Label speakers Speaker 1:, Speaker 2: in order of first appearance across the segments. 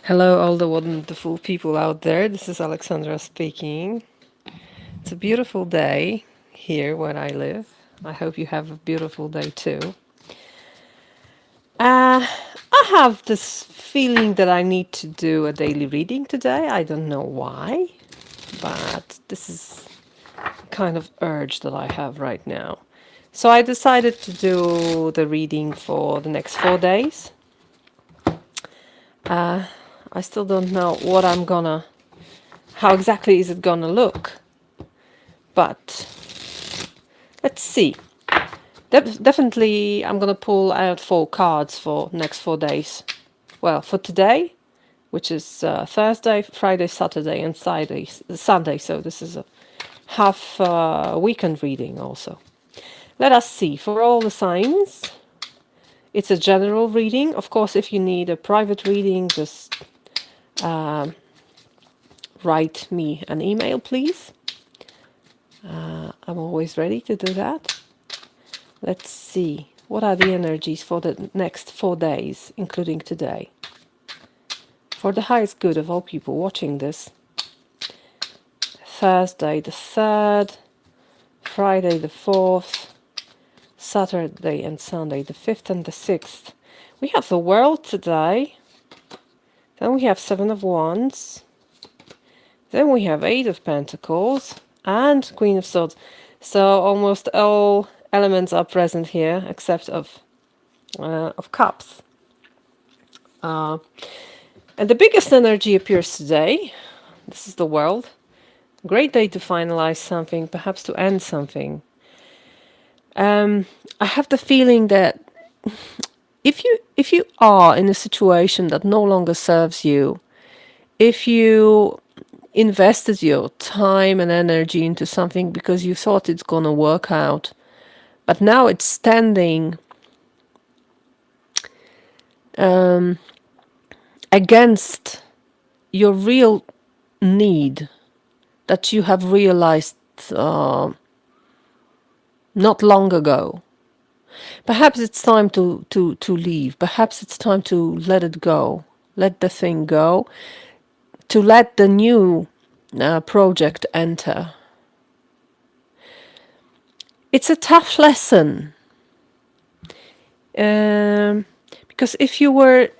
Speaker 1: Hello, all the wonderful people out there. This is Alexandra speaking. It's a beautiful day here where I live. I hope you have a beautiful day too. I have this feeling that I need to do a daily reading today. I don't know why, but this is kind of urge that I have right now. So I decided to do the reading for the next 4 days. I still don't know how exactly is it gonna look, but let's see. Definitely, I'm gonna pull out 4 cards for next 4 days. Well, for today, which is Thursday, Friday, Saturday, and Sunday. So this is a half weekend reading also. Let us see. For all the signs, it's a general reading. Of course, if you need a private reading, just write me an email, please. I'm always ready to do that. Let's see. What are the energies for the next 4 days, including today? For the highest good of all people watching this. Thursday the 3rd, Friday the 4th, Saturday and Sunday the 5th and the 6th. We have the World today. Then we have 7 of Wands. Then we have 8 of Pentacles and Queen of Swords. So almost all elements are present here except of Cups. And the biggest energy appears today. This is the World. Great day to finalize something, perhaps to end something. I have the feeling that if you are in a situation that no longer serves you, if you invested your time and energy into something because you thought it's gonna work out, but now it's standing against your real need that you have realized not long ago. Perhaps it's time to leave. Perhaps it's time to let it go. Let the thing go. To let the new project enter. It's a tough lesson. Because if you were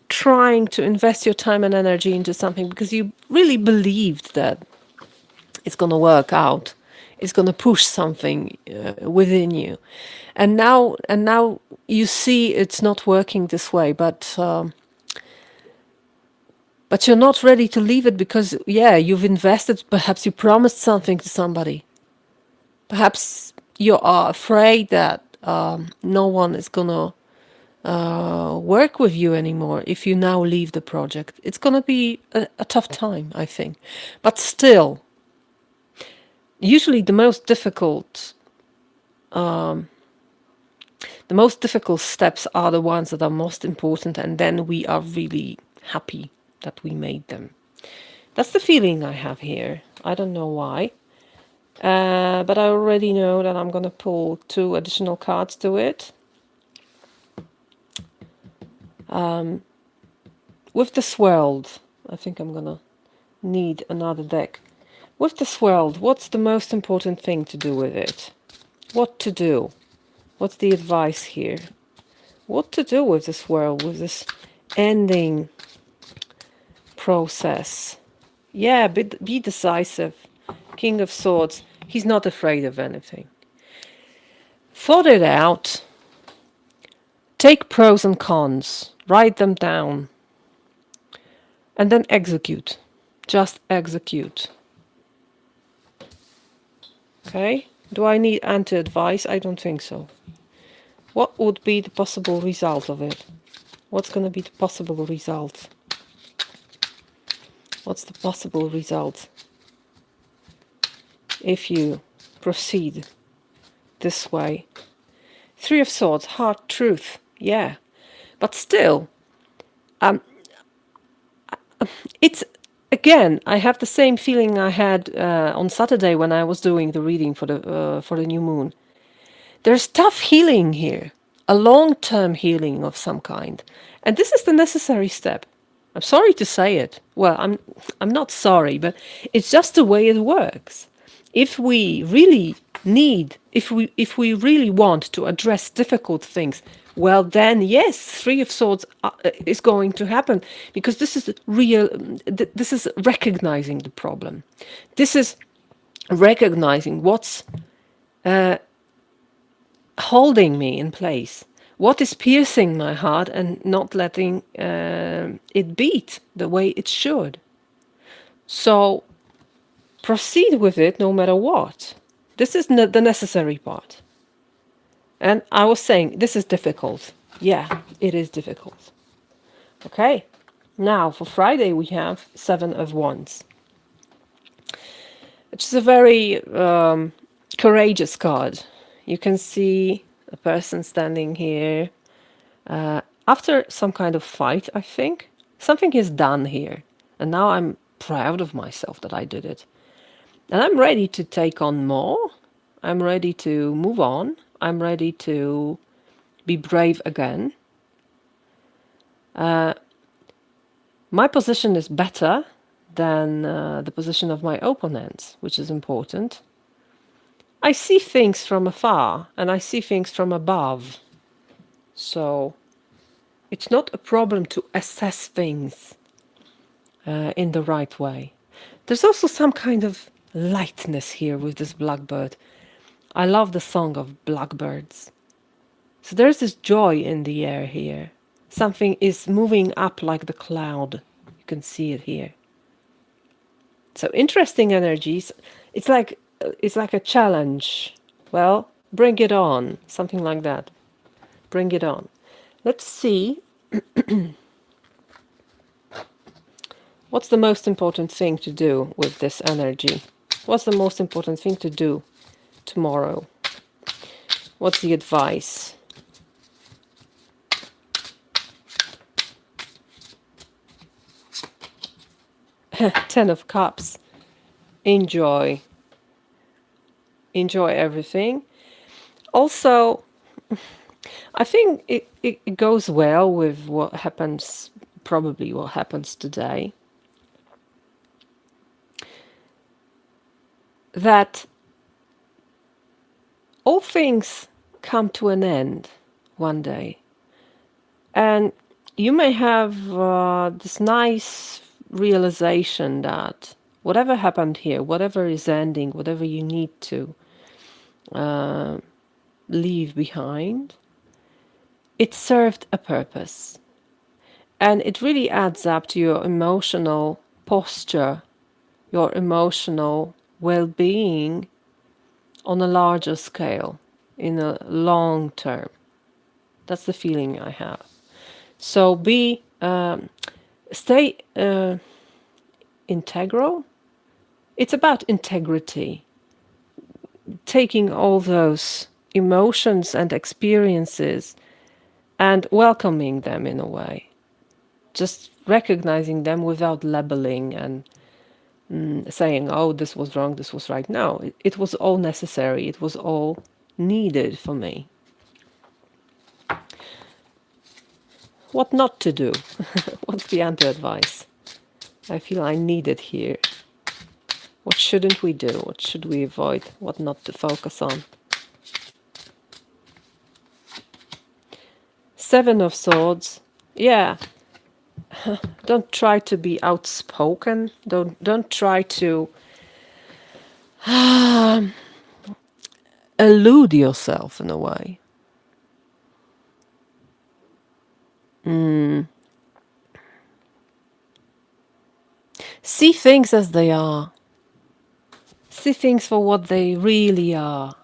Speaker 1: trying to invest your time and energy into something because you really believed that it's going to work out, it's going to push something within you, and now you see it's not working this way, but you're not ready to leave it because you've invested. Perhaps you promised something to somebody. Perhaps you are afraid that no one is going to work with you anymore if you now leave the project. It's going to be a tough time, I think. But still, usually the most difficult steps are the ones that are most important, and then we are really happy that we made them. That's the feeling I have here. I don't know why. But I already know that I'm going to pull 2 additional cards to it. With the swirled, I think I'm going to need another deck. With the swirled, what's the most important thing to do with it? What to do? What's the advice here? What to do with this world, with this ending process? Yeah, be decisive. King of Swords. He's not afraid of anything. Thought it out. Take pros and cons. Write them down. And then execute. Just execute. Okay? Do I need anti-advice? I don't think so. What would be the possible result of it? What's going to be the possible result? What's the possible result if you proceed this way? 3 of Swords, hard truth, yeah. But still, it's, again, I have the same feeling I had on Saturday when I was doing the reading for the new moon. There's tough healing here. a long-term healing of some kind. And this is the necessary step. I'm sorry to say it. Well, I'm not sorry, but it's just the way it works. If we really if we really want to address difficult things, well then yes, Three of Swords is going to happen, because this is real. This is recognizing the problem. This is recognizing what's holding me in place, what is piercing my heart and not letting it beat the way it should. So proceed with it no matter what. This is the necessary part. And I was saying, this is difficult. Yeah, it is difficult. Okay, now for Friday we have Seven of Wands, which is a very courageous card. You can see a person standing here after some kind of fight, I think. Something is done here. And now I'm proud of myself that I did it. And I'm ready to take on more. I'm ready to move on. I'm ready to be brave again. My position is better than the position of my opponents, which is important. I see things from afar and I see things from above. So it's not a problem to assess things in the right way. There's also some kind of lightness here with this blackbird. I love the song of blackbirds. So there's this joy in the air here. Something is moving up like the cloud. You can see it here. So interesting energies. It's like a challenge. Well, bring it on. Something like that. Bring it on. Let's see. What's the most important thing to do with this energy? What's the most important thing to do tomorrow? What's the advice? Ten of Cups. Enjoy. Enjoy everything. Also, I think it goes well with what happens, probably what happens today. That all things come to an end one day. And you may have this nice realization that whatever happened here, whatever is ending, whatever you need to leave behind, it served a purpose. And it really adds up to your emotional posture, your emotional well-being on a larger scale, in a long term. That's the feeling I have. So stay integral. It's about integrity. Taking all those emotions and experiences and welcoming them in a way. Just recognizing them without labeling and saying, oh, this was wrong, this was right. No, it was all necessary. It was all needed for me. What not to do? What's the anti-advice? I feel I need it here. What shouldn't we do? What should we avoid? What not to focus on? Seven of Swords. Yeah. Don't try to be outspoken. Don't try to elude yourself in a way. See things as they are. See things for what they really are.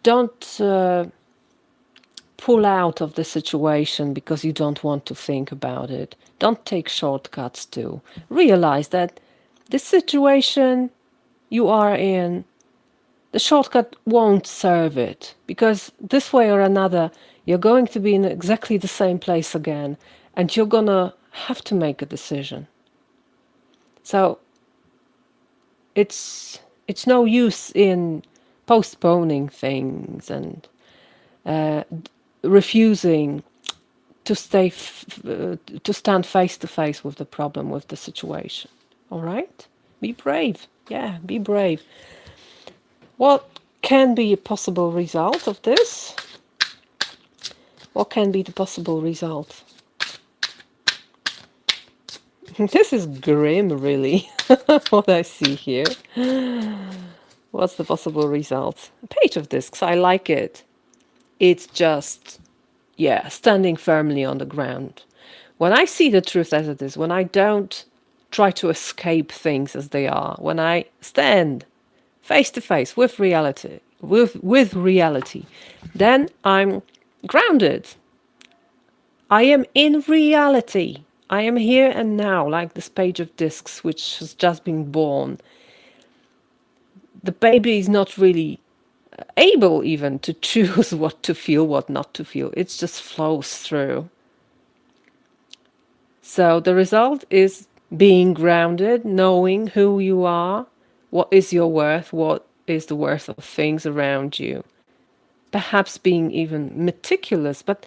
Speaker 1: Don't pull out of the situation because you don't want to think about it. Don't take shortcuts to realize that this situation you are in, the shortcut won't serve it, because this way or another you're going to be in exactly the same place again, and you're gonna have to make a decision. So it's no use in postponing things and refusing to to stand face to face with the problem, with the situation. All right? Be brave. Yeah, be brave. What can be a possible result of this? What can be the possible result? This is grim, really, what I see here. What's the possible result? A page of discs. I like it. It's just, yeah, standing firmly on the ground. When I see the truth as it is, when I don't try to escape things as they are, when I stand face to face with reality, with reality, then I'm grounded. I am in reality. I am here and now, like this page of discs which has just been born. The baby is not really able even to choose what to feel, what not to feel. It just flows through. So the result is being grounded, knowing who you are, what is your worth, what is the worth of things around you. Perhaps being even meticulous, but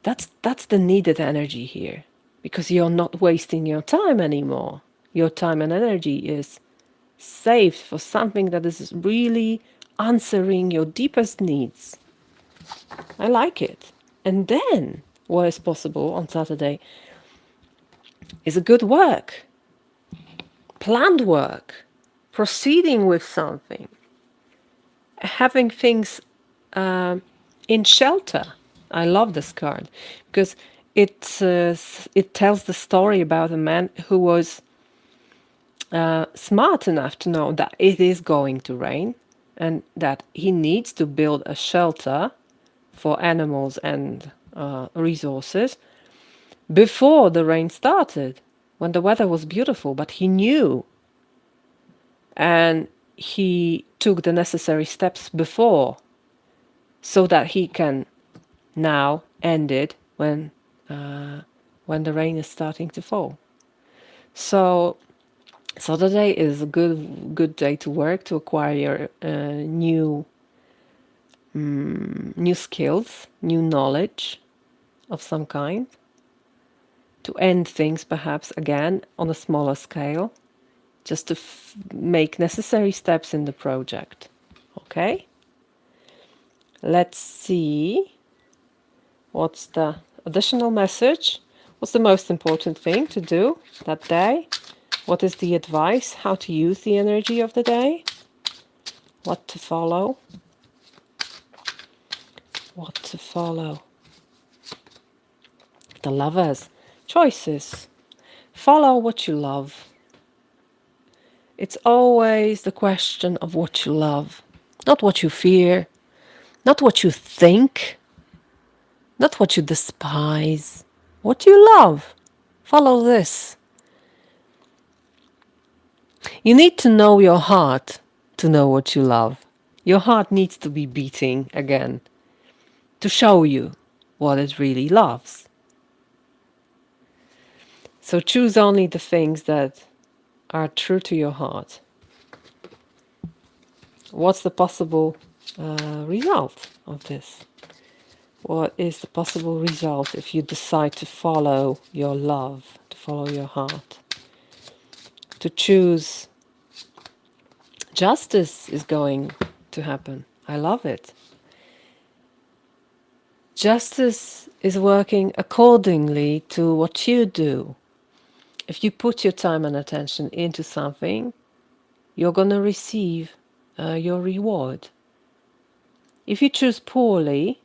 Speaker 1: that's the needed energy here, because you're not wasting your time anymore. Your time and energy is saved for something that is really answering your deepest needs. I like it. And then what is possible on Saturday is a good work, planned work, proceeding with something, having things in shelter. I love this card because it tells the story about a man who was smart enough to know that it is going to rain and that he needs to build a shelter for animals and resources before the rain started, when the weather was beautiful. But he knew, and he took the necessary steps before so that he can now end it when the rain is starting to fall. So Saturday is a good day to work, to acquire new skills, new knowledge of some kind, to end things perhaps again on a smaller scale, just to make necessary steps in the project. Okay? Let's see. What's the additional message? What's the most important thing to do that day? What is the advice? How to use the energy of the day? What to follow? What to follow? The Lovers. Choices. Follow what you love. It's always the question of what you love, not what you fear, not what you think, not what you despise. What you love. Follow this. You need to know your heart to know what you love. Your heart needs to be beating again to show you what it really loves. So choose only the things that are true to your heart. What's the possible result of this? What is the possible result if you decide to follow your love, to follow your heart? To choose justice is going to happen. I love it. Justice is working accordingly to what you do. If you put your time and attention into something, you're going to receive your reward. If you choose poorly,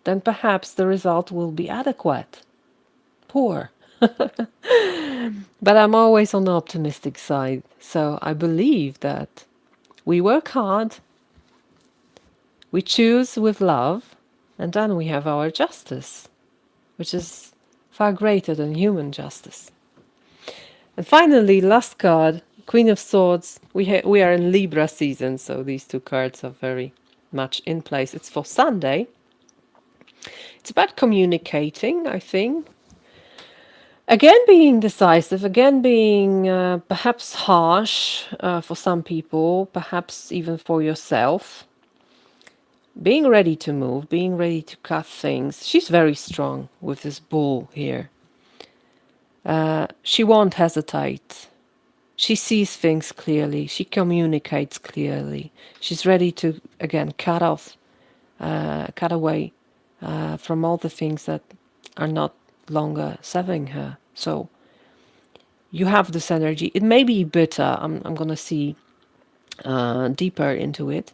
Speaker 1: then perhaps the result will be adequate. Poor. But I'm always on the optimistic side, so I believe that we work hard, we choose with love, and then we have our justice, which is far greater than human justice. And finally, last card, Queen of Swords. We are in Libra season, so these two cards are very much in place. It's for Sunday. It's about communicating, I think. Again, being decisive, again, being perhaps harsh for some people, perhaps even for yourself. being ready to move, being ready to cut things. She's very strong with this bull here. She won't hesitate. She sees things clearly. She communicates clearly. She's ready to, again, cut away from all the things that are not longer serving her. So you have this energy. It may be bitter. I'm going to see deeper into it.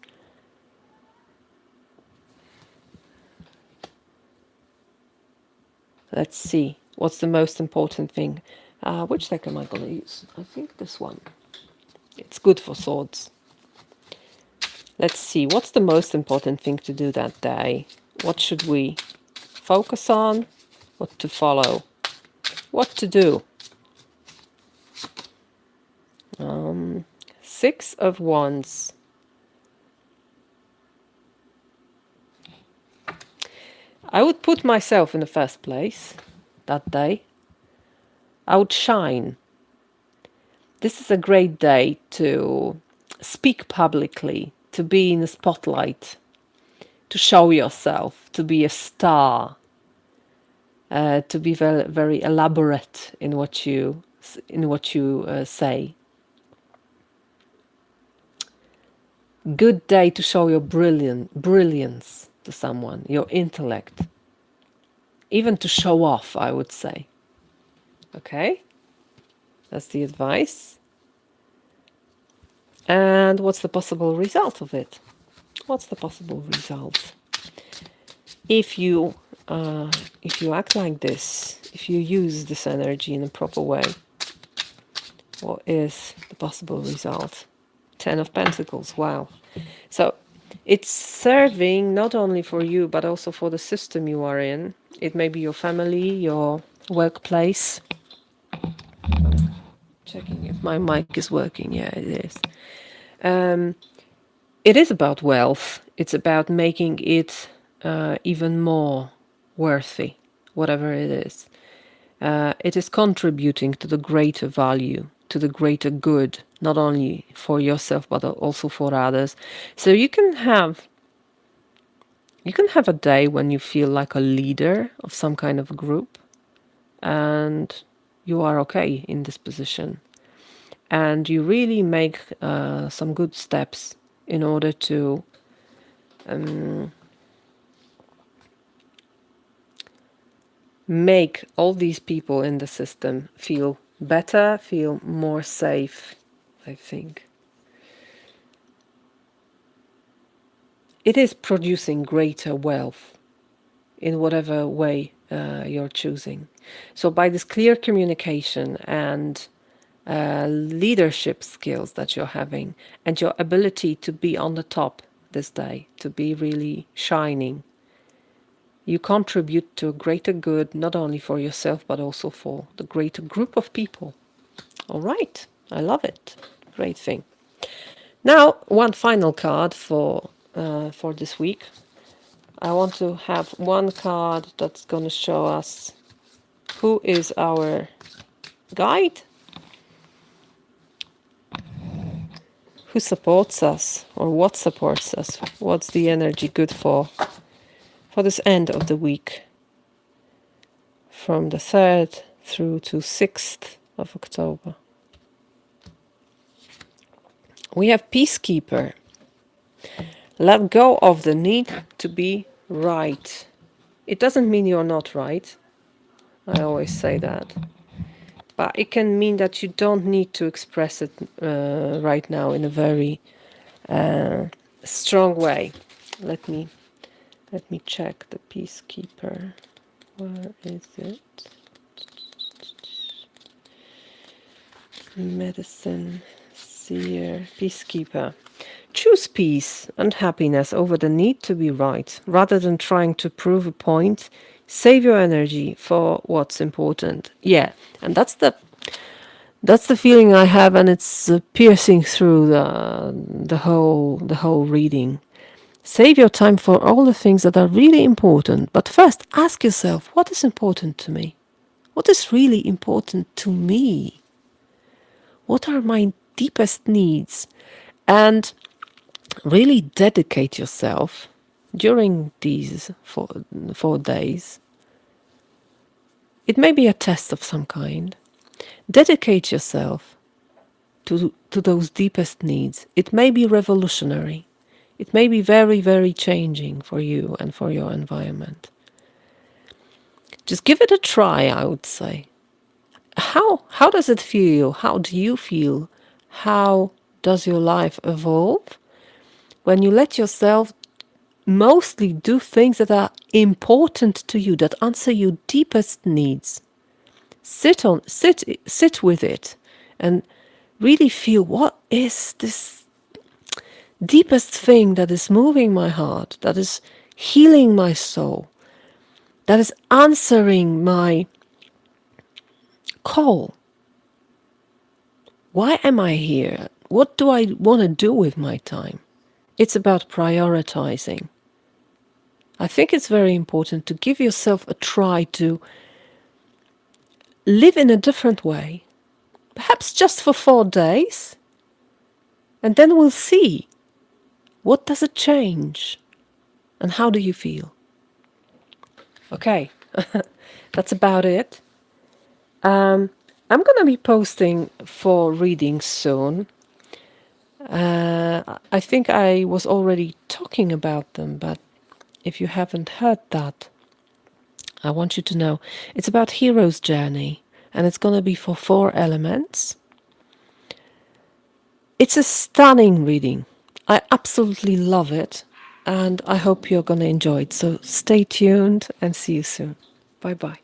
Speaker 1: Let's see. What's the most important thing? Which deck am I going to use? I think this one. It's good for swords. Let's see. What's the most important thing to do that day? What should we focus on? What to follow? What to do? 6 of Wands. I would put myself in the first place that day. I would shine. This is a great day to speak publicly, to be in the spotlight, to show yourself, to be a star, to be very, very elaborate in what you say. Good day to show your brilliance to someone, your intellect, even to show off, I would say. Okay, that's the advice. And what's the possible result of it? What's the possible result? If you act like this, if you use this energy in a proper way, what is the possible result? 10 of Pentacles. Wow. So it's serving not only for you, but also for the system you are in. It may be your family, your workplace. Checking if my mic is working. Yeah, it is. It is about wealth. It's about making it even more worthy, whatever it is. It is contributing to the greater value, to the greater good, not only for yourself, but also for others. So you can have a day when you feel like a leader of some kind of group, and you are okay in this position. And you really make some good steps in order to make all these people in the system feel better, feel more safe, I think. It is producing greater wealth in whatever way you're choosing. So by this clear communication and leadership skills that you're having, and your ability to be on the top this day, to be really shining, you contribute to a greater good, not only for yourself, but also for the greater group of people. All right. I love it. Great thing. Now, one final card for this week. I want to have one card that's going to show us who is our guide, who supports us, or what supports us. What's the energy good for this end of the week, from the 3rd through to 6th of October. We have Peacekeeper. Let go of the need to be right. It doesn't mean you're not right. I always say that. But it can mean that you don't need to express it right now in a very strong way. Let me check the Peacekeeper. Where is it? Medicine, Seer, Peacekeeper. Choose peace and happiness over the need to be right. Rather than trying to prove a point, save your energy for what's important. Yeah, and that's the feeling I have, and it's piercing through the whole reading. Save your time for all the things that are really important. But first, ask yourself, what is important to me? What is really important to me? What are my deepest needs? And really dedicate yourself during these 4 days. It may be a test of some kind. Dedicate yourself to those deepest needs. It may be revolutionary. It may be very, very changing for you and for your environment. Just give it a try, I would say. How does it feel? How do you feel? How does your life evolve when you let yourself mostly do things that are important to you, that answer your deepest needs? Sit with it and really feel, what is this deepest thing that is moving my heart, that is healing my soul, that is answering my call? Why am I here? What do I want to do with my time? It's about prioritizing. I think it's very important to give yourself a try to live in a different way, perhaps just for 4 days, and then we'll see. What does it change? And how do you feel? Okay, that's about it. I'm going to be posting 4 readings soon. I think I was already talking about them, but if you haven't heard that, I want you to know it's about hero's journey, and it's going to be for 4 elements. It's a stunning reading. I absolutely love it, and I hope you're going to enjoy it. So stay tuned and see you soon. Bye bye.